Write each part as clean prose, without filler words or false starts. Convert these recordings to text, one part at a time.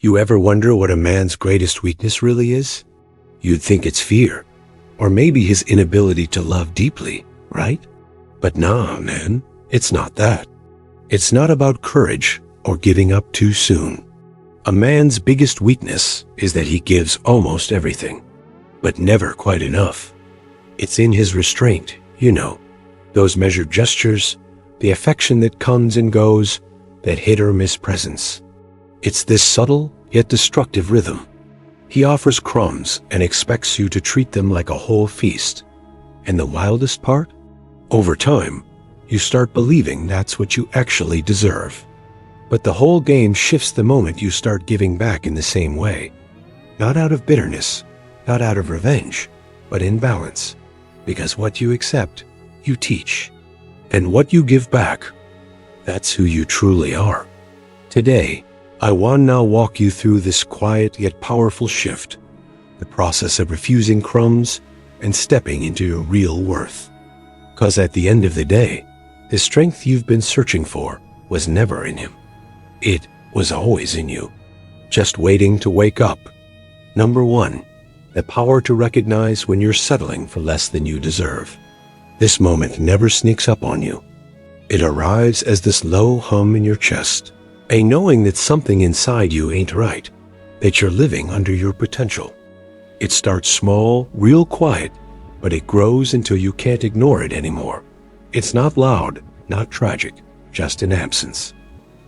You ever wonder what a man's greatest weakness really is? You'd think it's fear, or maybe his inability to love deeply, right? But nah, man, it's not that. It's not about courage or giving up too soon. A man's biggest weakness is that he gives almost everything, but never quite enough. It's in his restraint, those measured gestures, the affection that comes and goes, that hit or miss presence. It's this subtle yet destructive rhythm. He offers crumbs and expects you to treat them like a whole feast. And the wildest part? Over time, you start believing that's what you actually deserve. But the whole game shifts the moment you start giving back in the same way. Not out of bitterness, not out of revenge, but in balance. Because what you accept, you teach. And what you give back, that's who you truly are. Today, I want to now walk you through this quiet yet powerful shift, the process of refusing crumbs and stepping into your real worth. Because at the end of the day, the strength you've been searching for was never in him. It was always in you, just waiting to wake up. Number 1, the power to recognize when you're settling for less than you deserve. This moment never sneaks up on you. It arrives as this low hum in your chest, a knowing that something inside you ain't right, that you're living under your potential. It starts small, real quiet, but it grows until you can't ignore it anymore. It's not loud, not tragic, just an absence.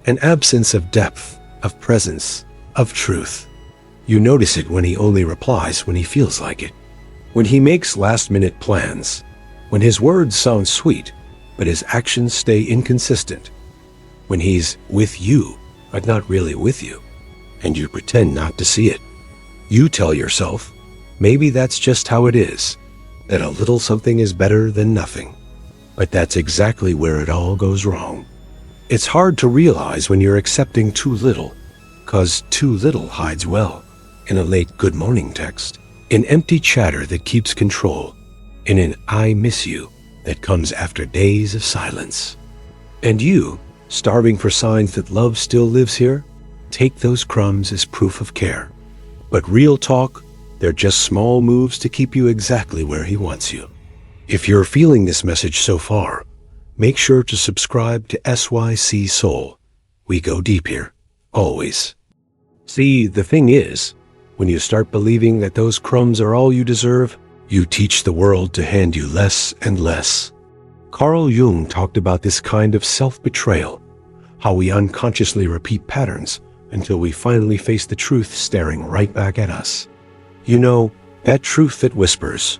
An absence of depth, of presence, of truth. You notice it when he only replies when he feels like it. When he makes last-minute plans. When his words sound sweet, but his actions stay inconsistent. When he's with you, but not really with you, and you pretend not to see it. You tell yourself, maybe that's just how it is, that a little something is better than nothing. But that's exactly where it all goes wrong. It's hard to realize when you're accepting too little, 'cause too little hides well, in a late good morning text, in empty chatter that keeps control, in an I miss you that comes after days of silence. And you, starving for signs that love still lives here, take those crumbs as proof of care. But real talk, they're just small moves to keep you exactly where he wants you. If you're feeling this message so far, make sure to subscribe to SYC Soul. We go deep here, always. See, the thing is, when you start believing that those crumbs are all you deserve, you teach the world to hand you less and less. Carl Jung talked about this kind of self-betrayal, how we unconsciously repeat patterns until we finally face the truth staring right back at us. That truth that whispers.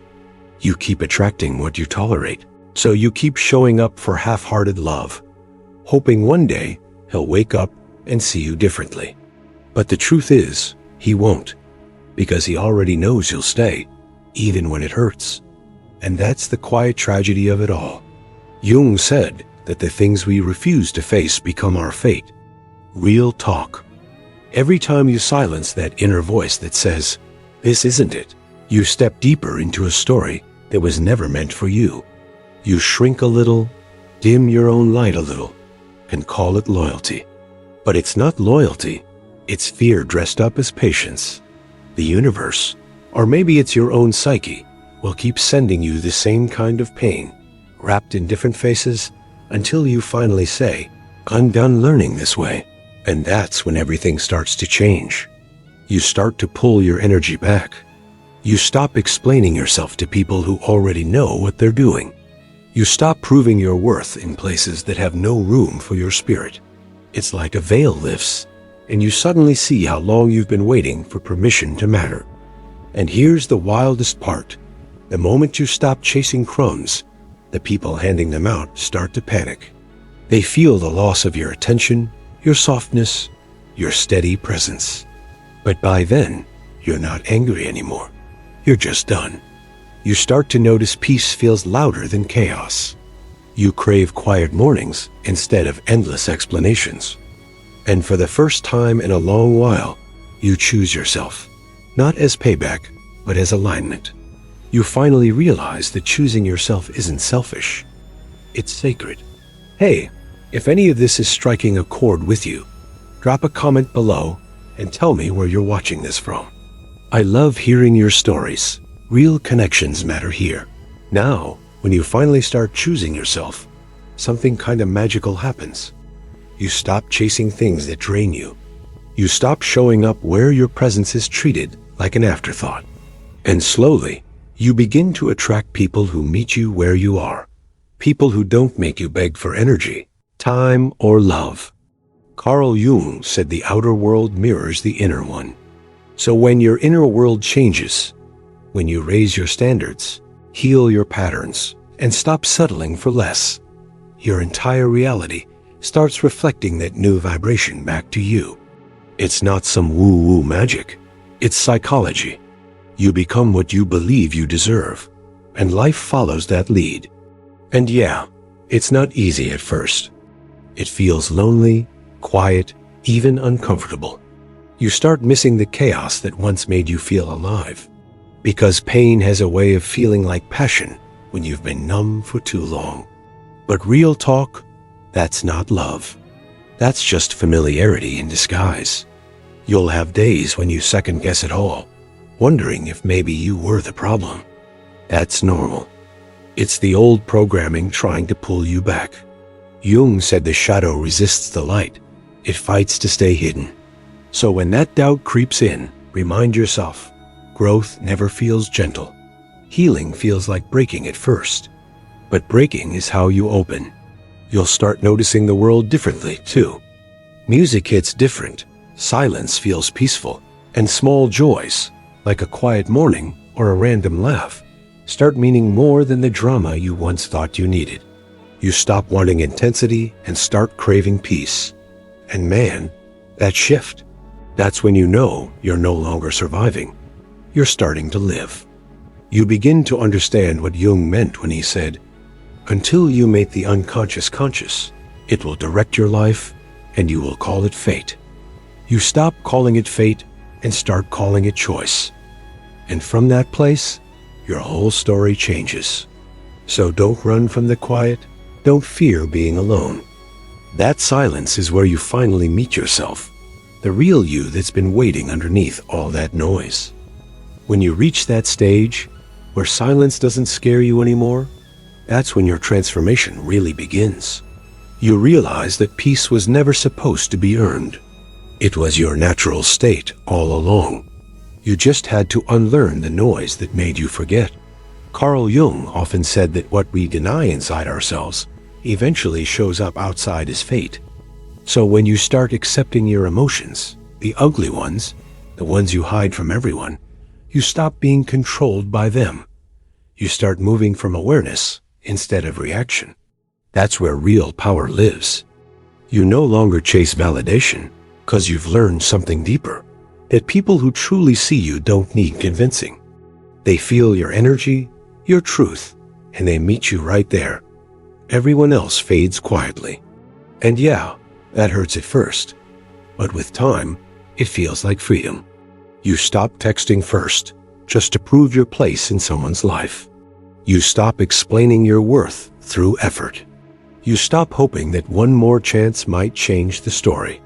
You keep attracting what you tolerate, so you keep showing up for half-hearted love, hoping one day he'll wake up and see you differently. But the truth is, he won't, because he already knows you'll stay, even when it hurts. And that's the quiet tragedy of it all. Jung said that the things we refuse to face become our fate. Real talk. Every time you silence that inner voice that says, this isn't it, you step deeper into a story that was never meant for you. You shrink a little, dim your own light a little, and call it loyalty. But it's not loyalty, it's fear dressed up as patience. The universe, or maybe it's your own psyche, will keep sending you the same kind of pain, wrapped in different faces, until you finally say, I'm done learning this way. And that's when everything starts to change. You start to pull your energy back. You stop explaining yourself to people who already know what they're doing. You stop proving your worth in places that have no room for your spirit. It's like a veil lifts, and you suddenly see how long you've been waiting for permission to matter. And here's the wildest part. The moment you stop chasing crumbs, the people handing them out start to panic. They feel the loss of your attention, your softness, your steady presence. But by then, you're not angry anymore. You're just done. You start to notice peace feels louder than chaos. You crave quiet mornings instead of endless explanations. And for the first time in a long while, you choose yourself, not as payback, but as alignment. You finally realize that choosing yourself isn't selfish. It's sacred. Hey, if any of this is striking a chord with you, drop a comment below and tell me where you're watching this from. I love hearing your stories. Real connections matter here. Now, when you finally start choosing yourself, something kind of magical happens. You stop chasing things that drain you. You stop showing up where your presence is treated like an afterthought. And slowly, you begin to attract people who meet you where you are. People who don't make you beg for energy, time, or love. Carl Jung said the outer world mirrors the inner one. So when your inner world changes, when you raise your standards, heal your patterns, and stop settling for less, your entire reality starts reflecting that new vibration back to you. It's not some woo-woo magic. It's psychology. You become what you believe you deserve, and life follows that lead. And yeah, it's not easy at first. It feels lonely, quiet, even uncomfortable. You start missing the chaos that once made you feel alive, because pain has a way of feeling like passion when you've been numb for too long. But real talk, that's not love. That's just familiarity in disguise. You'll have days when you second guess it all, wondering if maybe you were the problem. That's normal. It's the old programming trying to pull you back. Jung said the shadow resists the light. It fights to stay hidden. So when that doubt creeps in, remind yourself, growth never feels gentle. Healing feels like breaking at first. But breaking is how you open. You'll start noticing the world differently, too. Music hits different. Silence feels peaceful. And small joys, like a quiet morning or a random laugh, start meaning more than the drama you once thought you needed. You stop wanting intensity and start craving peace. And man, that shift, that's when you know you're no longer surviving. You're starting to live. You begin to understand what Jung meant when he said, "Until you make the unconscious conscious, it will direct your life and you will call it fate." You stop calling it fate and start calling it choice. And from that place, your whole story changes. So don't run from the quiet. Don't fear being alone. That silence is where you finally meet yourself, the real you that's been waiting underneath all that noise. When you reach that stage where silence doesn't scare you anymore, that's when your transformation really begins. You realize that peace was never supposed to be earned. It was your natural state all along. You just had to unlearn the noise that made you forget. Carl Jung often said that what we deny inside ourselves eventually shows up outside as fate. So when you start accepting your emotions, the ugly ones, the ones you hide from everyone, you stop being controlled by them. You start moving from awareness instead of reaction. That's where real power lives. You no longer chase validation because you've learned something deeper, that people who truly see you don't need convincing. They feel your energy, your truth, and they meet you right there. Everyone else fades quietly. And yeah, that hurts at first, but with time, it feels like freedom. You stop texting first, just to prove your place in someone's life. You stop explaining your worth through effort. You stop hoping that one more chance might change the story.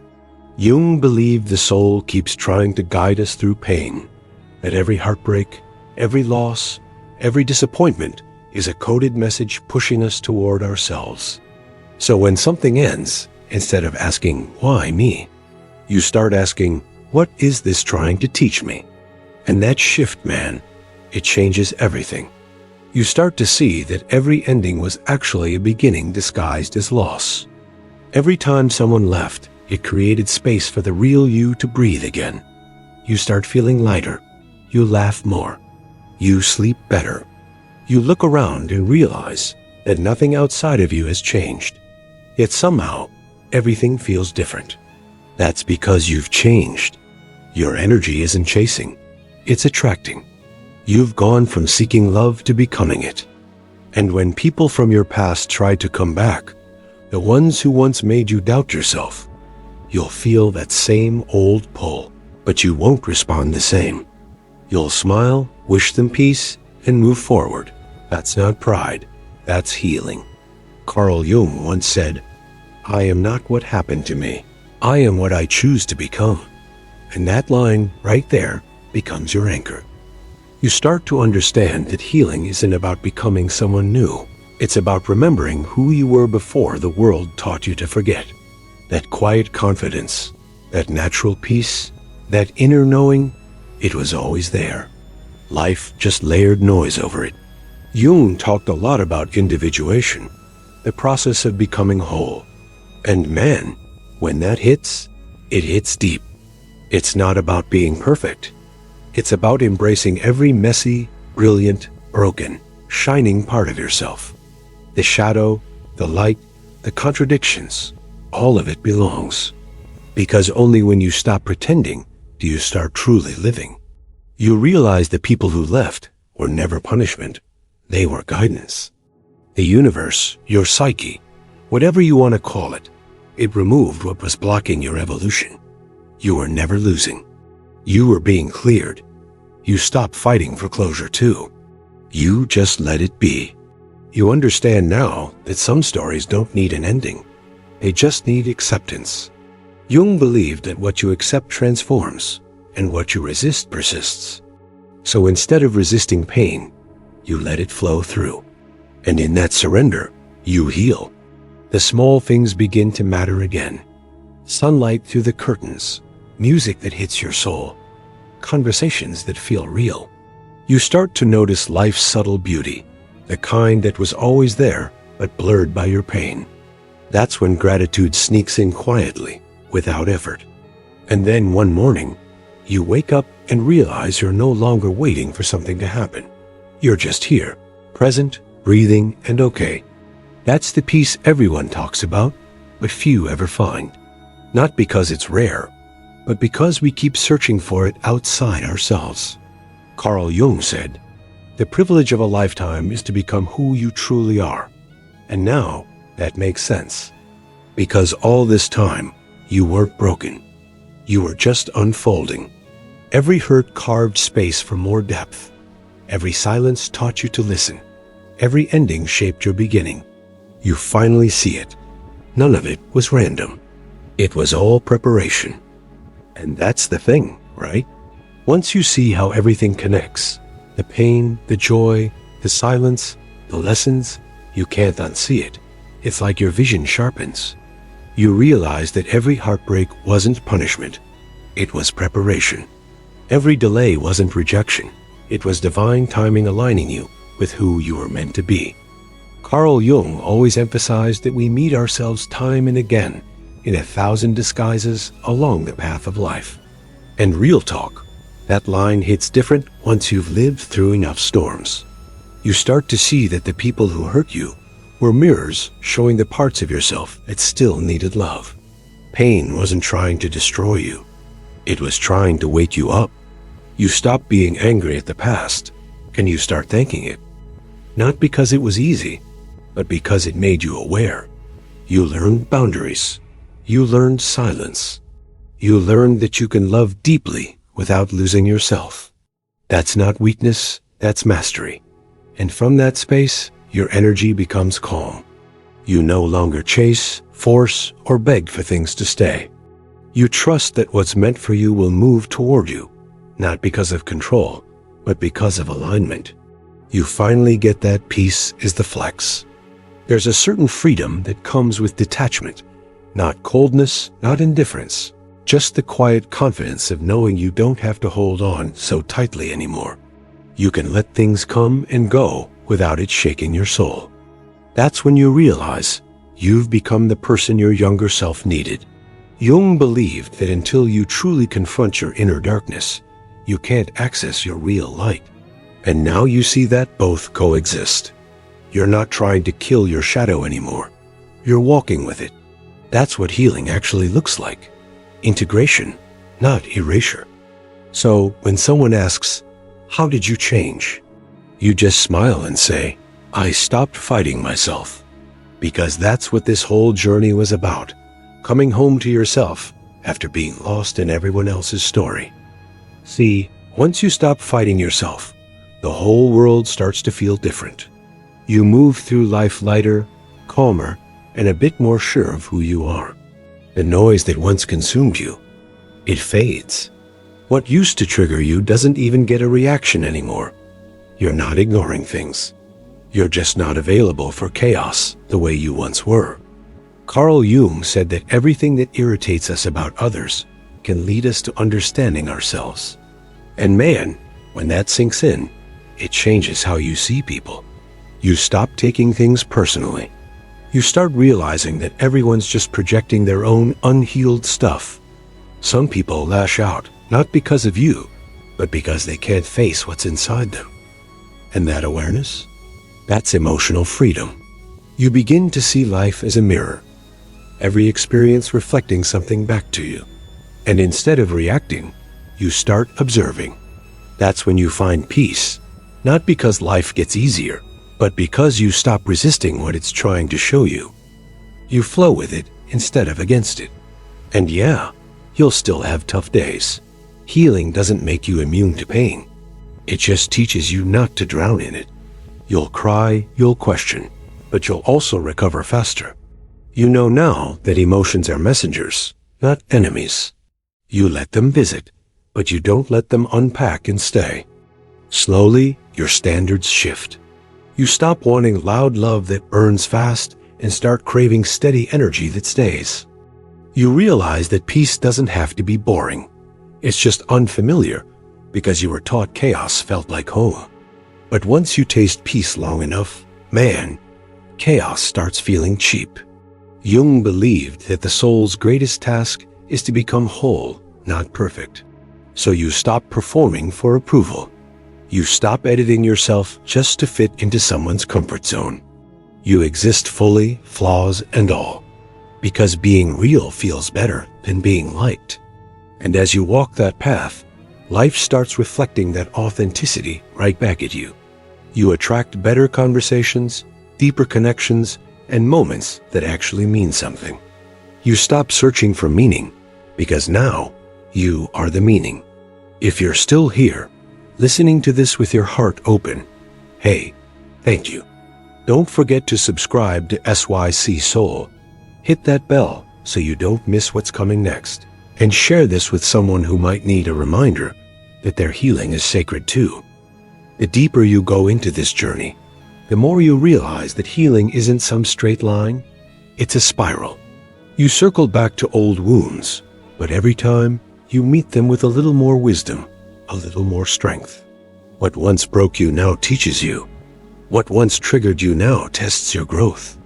Jung believed the soul keeps trying to guide us through pain, that every heartbreak, every loss, every disappointment is a coded message pushing us toward ourselves. So when something ends, instead of asking, "Why me?" you start asking, "What is this trying to teach me?" And that shift, man, it changes everything. You start to see that every ending was actually a beginning disguised as loss. Every time someone left, it created space for the real you to breathe again. You start feeling lighter. You laugh more. You sleep better. You look around and realize that nothing outside of you has changed. Yet somehow, everything feels different. That's because you've changed. Your energy isn't chasing. It's attracting. You've gone from seeking love to becoming it. And when people from your past try to come back, the ones who once made you doubt yourself, you'll feel that same old pull, but you won't respond the same. You'll smile, wish them peace, and move forward. That's not pride, that's healing. Carl Jung once said, "I am not what happened to me. I am what I choose to become." And that line right there becomes your anchor. You start to understand that healing isn't about becoming someone new. It's about remembering who you were before the world taught you to forget. That quiet confidence, that natural peace, that inner knowing, it was always there. Life just layered noise over it. Jung talked a lot about individuation, the process of becoming whole. And man, when that hits, it hits deep. It's not about being perfect. It's about embracing every messy, brilliant, broken, shining part of yourself. The shadow, the light, the contradictions, all of it belongs. Because only when you stop pretending do you start truly living. You realize the people who left were never punishment. They were guidance. The universe, your psyche, whatever you want to call it, it removed what was blocking your evolution. You were never losing. You were being cleared. You stopped fighting for closure too. You just let it be. You understand now that some stories don't need an ending. They just need acceptance. Jung believed that what you accept transforms, and what you resist persists. So instead of resisting pain, you let it flow through. And in that surrender, you heal. The small things begin to matter again. Sunlight through the curtains, music that hits your soul, conversations that feel real. You start to notice life's subtle beauty, the kind that was always there but blurred by your pain. That's when gratitude sneaks in quietly, without effort. And then one morning, you wake up and realize you're no longer waiting for something to happen. You're just here, present, breathing, and okay. That's the peace everyone talks about, but few ever find. Not because it's rare, but because we keep searching for it outside ourselves. Carl Jung said, "The privilege of a lifetime is to become who you truly are." And now that makes sense. Because all this time, you weren't broken. You were just unfolding. Every hurt carved space for more depth. Every silence taught you to listen. Every ending shaped your beginning. You finally see it. None of it was random. It was all preparation. And that's the thing, right? Once you see how everything connects, the pain, the joy, the silence, the lessons, you can't unsee it. It's like your vision sharpens. You realize that every heartbreak wasn't punishment. It was preparation. Every delay wasn't rejection. It was divine timing aligning you with who you were meant to be. Carl Jung always emphasized that we meet ourselves time and again in 1,000 disguises along the path of life. And real talk, that line hits different once you've lived through enough storms. You start to see that the people who hurt you were mirrors showing the parts of yourself that still needed love. Pain wasn't trying to destroy you. It was trying to wake you up. You stop being angry at the past, and you start thanking it. Not because it was easy, but because it made you aware. You learned boundaries. You learned silence. You learned that you can love deeply without losing yourself. That's not weakness, that's mastery. And from that space, your energy becomes calm. You no longer chase, force, or beg for things to stay. You trust that what's meant for you will move toward you, not because of control, but because of alignment. You finally get that peace is the flex. There's a certain freedom that comes with detachment, not coldness, not indifference, just the quiet confidence of knowing you don't have to hold on so tightly anymore. You can let things come and go without it shaking your soul. That's when you realize you've become the person your younger self needed. Jung believed that until you truly confront your inner darkness, you can't access your real light. And now you see that both coexist. You're not trying to kill your shadow anymore. You're walking with it. That's what healing actually looks like. Integration, not erasure. So when someone asks, "How did you change?" you just smile and say, "I stopped fighting myself." Because that's what this whole journey was about. Coming home to yourself after being lost in everyone else's story. See, once you stop fighting yourself, the whole world starts to feel different. You move through life lighter, calmer, and a bit more sure of who you are. The noise that once consumed you, it fades. What used to trigger you doesn't even get a reaction anymore. You're not ignoring things. You're just not available for chaos the way you once were. Carl Jung said that everything that irritates us about others can lead us to understanding ourselves. And man, when that sinks in, it changes how you see people. You stop taking things personally. You start realizing that everyone's just projecting their own unhealed stuff. Some people lash out, not because of you, but because they can't face what's inside them. And that awareness? That's emotional freedom. You begin to see life as a mirror, every experience reflecting something back to you. And instead of reacting, you start observing. That's when you find peace, not because life gets easier, but because you stop resisting what it's trying to show you. You flow with it instead of against it. And yeah, you'll still have tough days. Healing doesn't make you immune to pain. It just teaches you not to drown in it. You'll cry, you'll question, but you'll also recover faster. You know now that emotions are messengers, not enemies. You let them visit, but you don't let them unpack and stay. Slowly, your standards shift. You stop wanting loud love that burns fast and start craving steady energy that stays. You realize that peace doesn't have to be boring. It's just unfamiliar because you were taught chaos felt like home. But once you taste peace long enough, man, chaos starts feeling cheap. Jung believed that the soul's greatest task is to become whole, not perfect. So you stop performing for approval. You stop editing yourself just to fit into someone's comfort zone. You exist fully, flaws and all, because being real feels better than being liked. And as you walk that path, life starts reflecting that authenticity right back at you. You attract better conversations, deeper connections, and moments that actually mean something. You stop searching for meaning, because now you are the meaning. If you're still here, listening to this with your heart open, hey, thank you. Don't forget to subscribe to SYC Soul. Hit that bell so you don't miss what's coming next. And share this with someone who might need a reminder that their healing is sacred too. The deeper you go into this journey, the more you realize that healing isn't some straight line, it's a spiral. You circle back to old wounds, but every time you meet them with a little more wisdom, a little more strength. What once broke you now teaches you. What once triggered you now tests your growth.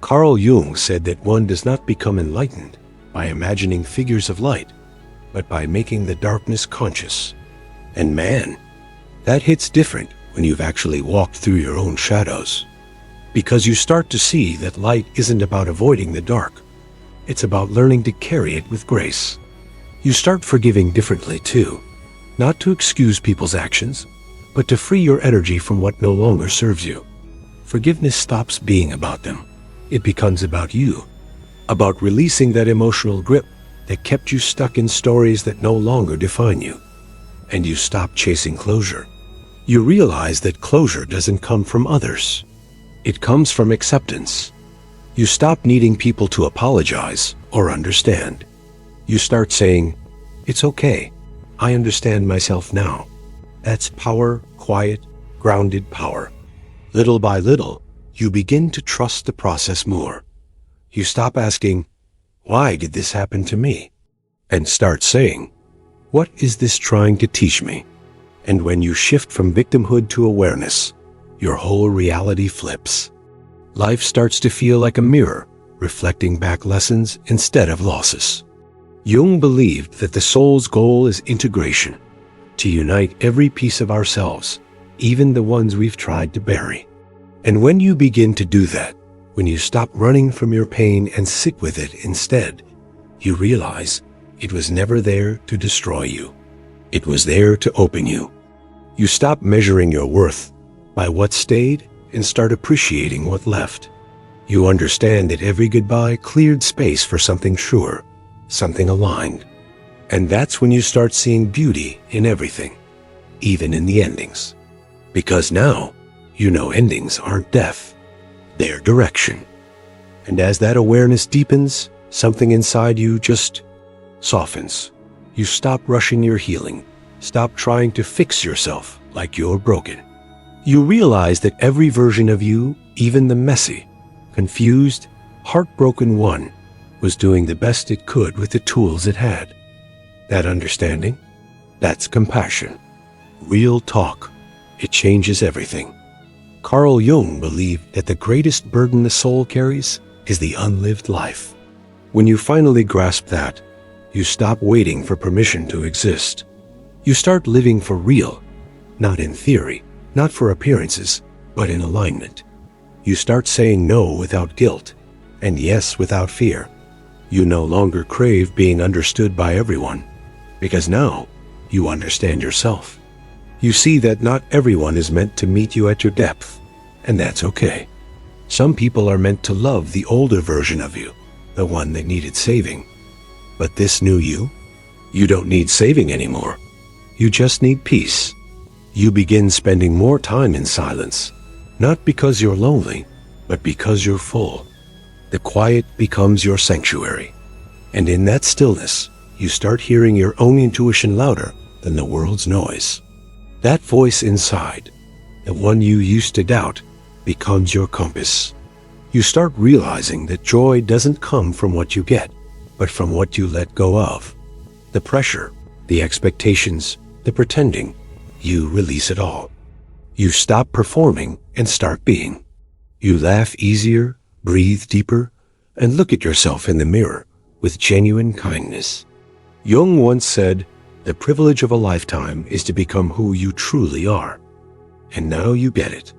Carl Jung said that one does not become enlightened by imagining figures of light, but by making the darkness conscious. And man, that hits different when you've actually walked through your own shadows. Because you start to see that light isn't about avoiding the dark. It's about learning to carry it with grace. You start forgiving differently too, not to excuse people's actions, but to free your energy from what no longer serves you. Forgiveness stops being about them. It becomes about you, about releasing that emotional grip that kept you stuck in stories that no longer define you. And you stop chasing closure. You realize that closure doesn't come from others. It comes from acceptance. You stop needing people to apologize or understand. You start saying, "It's okay. I understand myself now." That's power, quiet, grounded power. Little by little, you begin to trust the process more. You stop asking, "Why did this happen to me?" and start saying, "What is this trying to teach me?" And when you shift from victimhood to awareness, your whole reality flips. Life starts to feel like a mirror, reflecting back lessons instead of losses. Jung believed that the soul's goal is integration, to unite every piece of ourselves, even the ones we've tried to bury. And when you begin to do that, when you stop running from your pain and sit with it instead, you realize it was never there to destroy you. It was there to open you. You stop measuring your worth by what stayed and start appreciating what left. You understand that every goodbye cleared space for something truer, something aligned. And that's when you start seeing beauty in everything, even in the endings. Because now, you know endings aren't death, they're direction. And as that awareness deepens, something inside you just softens. You stop rushing your healing. Stop trying to fix yourself like you're broken. You realize that every version of you, even the messy, confused, heartbroken one, was doing the best it could with the tools it had. That understanding, that's compassion. Real talk. It changes everything. Carl Jung believed that the greatest burden the soul carries is the unlived life. When you finally grasp that, you stop waiting for permission to exist. You start living for real, not in theory, not for appearances, but in alignment. You start saying no without guilt, and yes without fear. You no longer crave being understood by everyone, because now you understand yourself. You see that not everyone is meant to meet you at your depth, and that's okay. Some people are meant to love the older version of you, the one that needed saving. But this new you don't need saving anymore. You just need peace. You begin spending more time in silence, not because you're lonely, but because you're full. The quiet becomes your sanctuary. And in that stillness, you start hearing your own intuition louder than the world's noise. That voice inside, the one you used to doubt, becomes your compass. You start realizing that joy doesn't come from what you get, but from what you let go of. The pressure, the expectations, the pretending, you release it all. You stop performing and start being. You laugh easier, breathe deeper, and look at yourself in the mirror with genuine kindness. Jung once said, "The privilege of a lifetime is to become who you truly are." And now you get it.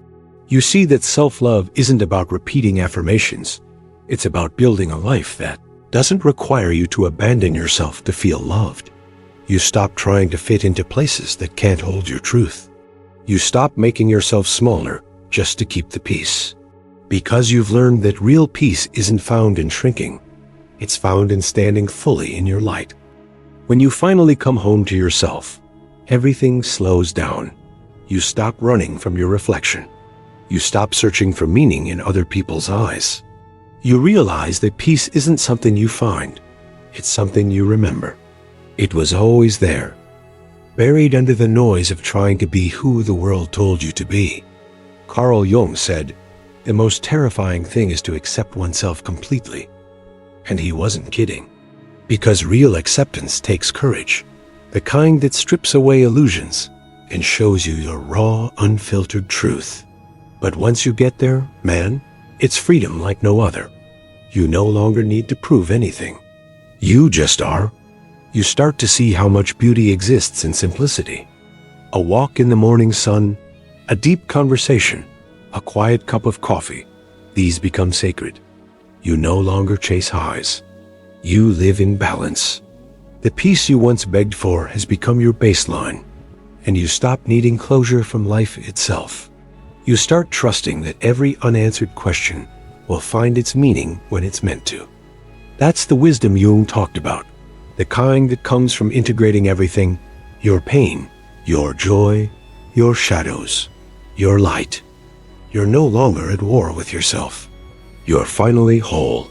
You see that self-love isn't about repeating affirmations. It's about building a life that doesn't require you to abandon yourself to feel loved. You stop trying to fit into places that can't hold your truth. You stop making yourself smaller just to keep the peace. Because you've learned that real peace isn't found in shrinking. It's found in standing fully in your light. When you finally come home to yourself, everything slows down. You stop running from your reflection. You stop searching for meaning in other people's eyes. You realize that peace isn't something you find. It's something you remember. It was always there, buried under the noise of trying to be who the world told you to be. Carl Jung said, "The most terrifying thing is to accept oneself completely." And he wasn't kidding. Because real acceptance takes courage, the kind that strips away illusions and shows you your raw, unfiltered truth. But once you get there, man, it's freedom like no other. You no longer need to prove anything. You just are. You start to see how much beauty exists in simplicity. A walk in the morning sun, a deep conversation, a quiet cup of coffee, these become sacred. You no longer chase highs. You live in balance. The peace you once begged for has become your baseline, and you stop needing closure from life itself. You start trusting that every unanswered question will find its meaning when it's meant to. That's the wisdom Jung talked about, the kind that comes from integrating everything, your pain, your joy, your shadows, your light. You're no longer at war with yourself. You're finally whole.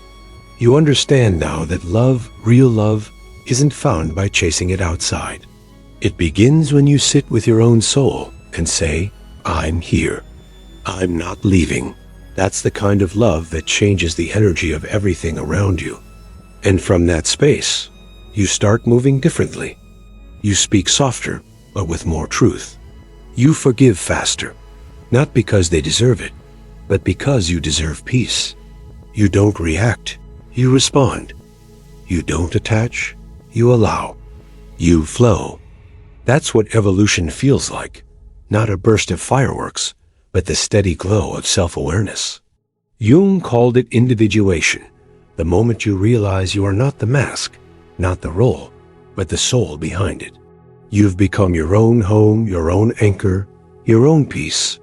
You understand now that love, real love, isn't found by chasing it outside. It begins when you sit with your own soul and say, "I'm here. I'm not leaving." That's the kind of love that changes the energy of everything around you. And from that space, you start moving differently. You speak softer, but with more truth. You forgive faster, not because they deserve it, but because you deserve peace. You don't react, you respond. You don't attach, you allow. You flow. That's what evolution feels like. Not a burst of fireworks, but the steady glow of self-awareness. Jung called it individuation, the moment you realize you are not the mask, not the role, but the soul behind it. You've become your own home, your own anchor, your own peace.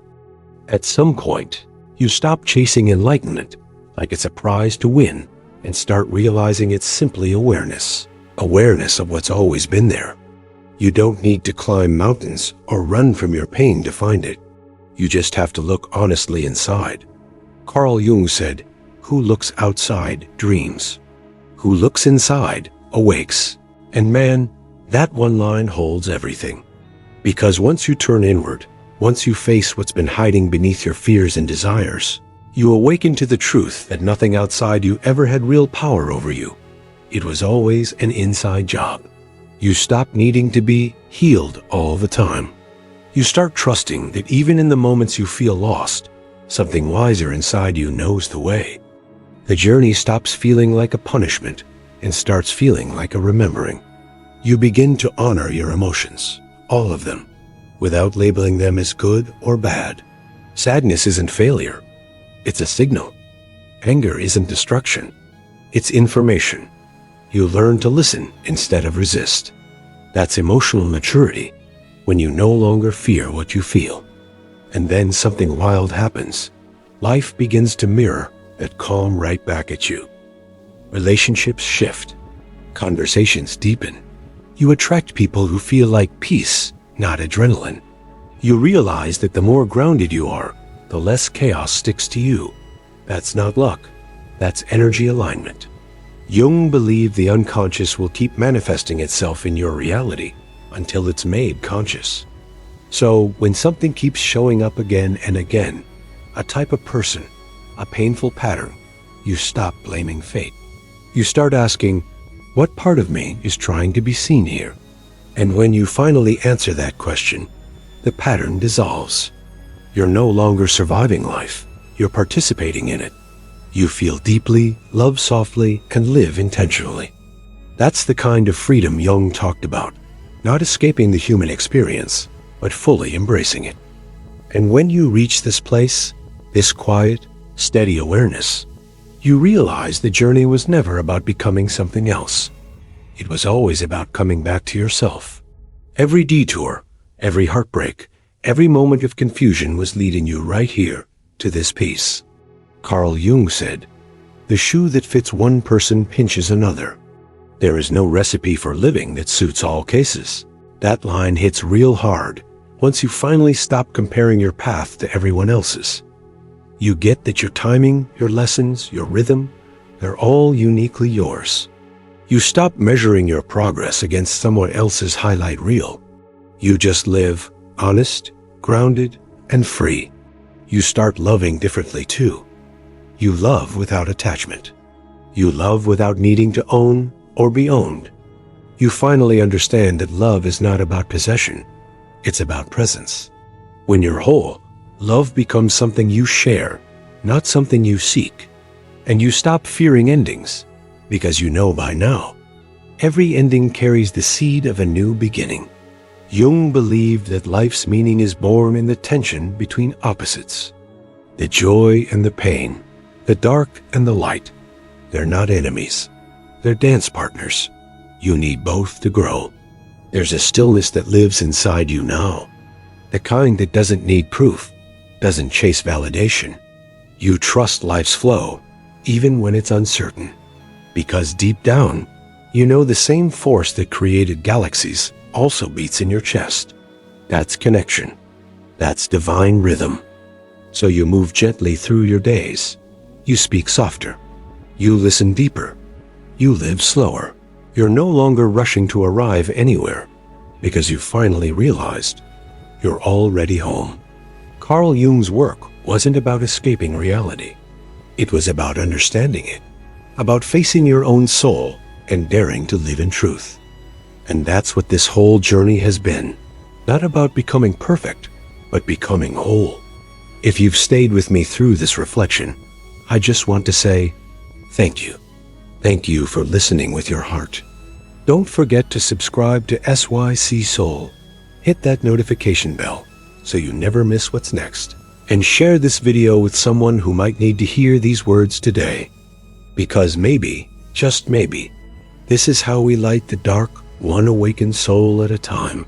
At some point, you stop chasing enlightenment like it's a prize to win and start realizing it's simply awareness. Awareness of what's always been there. You don't need to climb mountains or run from your pain to find it. You just have to look honestly inside. Carl Jung said, "Who looks outside dreams. Who looks inside awakes." And man, That one line holds everything. Because once you turn inward, once you face what's been hiding beneath your fears and desires, you awaken to the truth that nothing outside you ever had real power over you. It was always an inside job. You stop needing to be healed all the time. You start trusting that even in the moments you feel lost, something wiser inside you knows the way. The journey stops feeling like a punishment and starts feeling like a remembering. You begin to honor your emotions, all of them, without labeling them as good or bad. Sadness isn't failure. It's a signal. Anger isn't destruction. It's information. You learn to listen instead of resist. That's emotional maturity, when you no longer fear what you feel. And then something wild happens. Life begins to mirror that calm right back at you. Relationships shift. Conversations deepen. You attract people who feel like peace, not adrenaline. You realize that the more grounded you are, the less chaos sticks to you. That's not luck. That's energy alignment. Jung believed the unconscious will keep manifesting itself in your reality until it's made conscious. So when something keeps showing up again and again, a type of person, a painful pattern, you stop blaming fate. You start asking, what part of me is trying to be seen here? And when you finally answer that question, the pattern dissolves. You're no longer surviving life, you're participating in it. You feel deeply, love softly, can live intentionally. That's the kind of freedom Jung talked about, not escaping the human experience, but fully embracing it. And when you reach this place, this quiet, steady awareness, you realize the journey was never about becoming something else. It was always about coming back to yourself. Every detour, every heartbreak, every moment of confusion was leading you right here to this peace. Carl Jung said, "The shoe that fits one person pinches another." There is no recipe for living that suits all cases. That line hits real hard once you finally stop comparing your path to everyone else's. You get that your timing, your lessons, your rhythm, they're all uniquely yours. You stop measuring your progress against someone else's highlight reel. You just live honest, grounded, and free. You start loving differently too. You love without attachment. You love without needing to own or be owned. You finally understand that love is not about possession. It's about presence. When you're whole, love becomes something you share, not something you seek. And you stop fearing endings, because you know by now, every ending carries the seed of a new beginning. Jung believed that life's meaning is born in the tension between opposites. The joy and the pain, the dark and the light, they're not enemies. They're dance partners. You need both to grow. There's a stillness that lives inside you now, the kind that doesn't need proof, doesn't chase validation. You trust life's flow, even when it's uncertain, because deep down, you know the same force that created galaxies also beats in your chest. That's connection. That's divine rhythm. So you move gently through your days. You speak softer. You listen deeper. You live slower. You're no longer rushing to arrive anywhere because you finally realized you're already home. Carl Jung's work wasn't about escaping reality. It was about understanding it, about facing your own soul and daring to live in truth. And that's what this whole journey has been. Not about becoming perfect, but becoming whole. If you've stayed with me through this reflection, I just want to say thank you. Thank you for listening with your heart. Don't forget to subscribe to SYC Soul. Hit that notification bell so you never miss what's next. And share this video with someone who might need to hear these words today. Because maybe, just maybe, this is how we light the dark, one awakened soul at a time.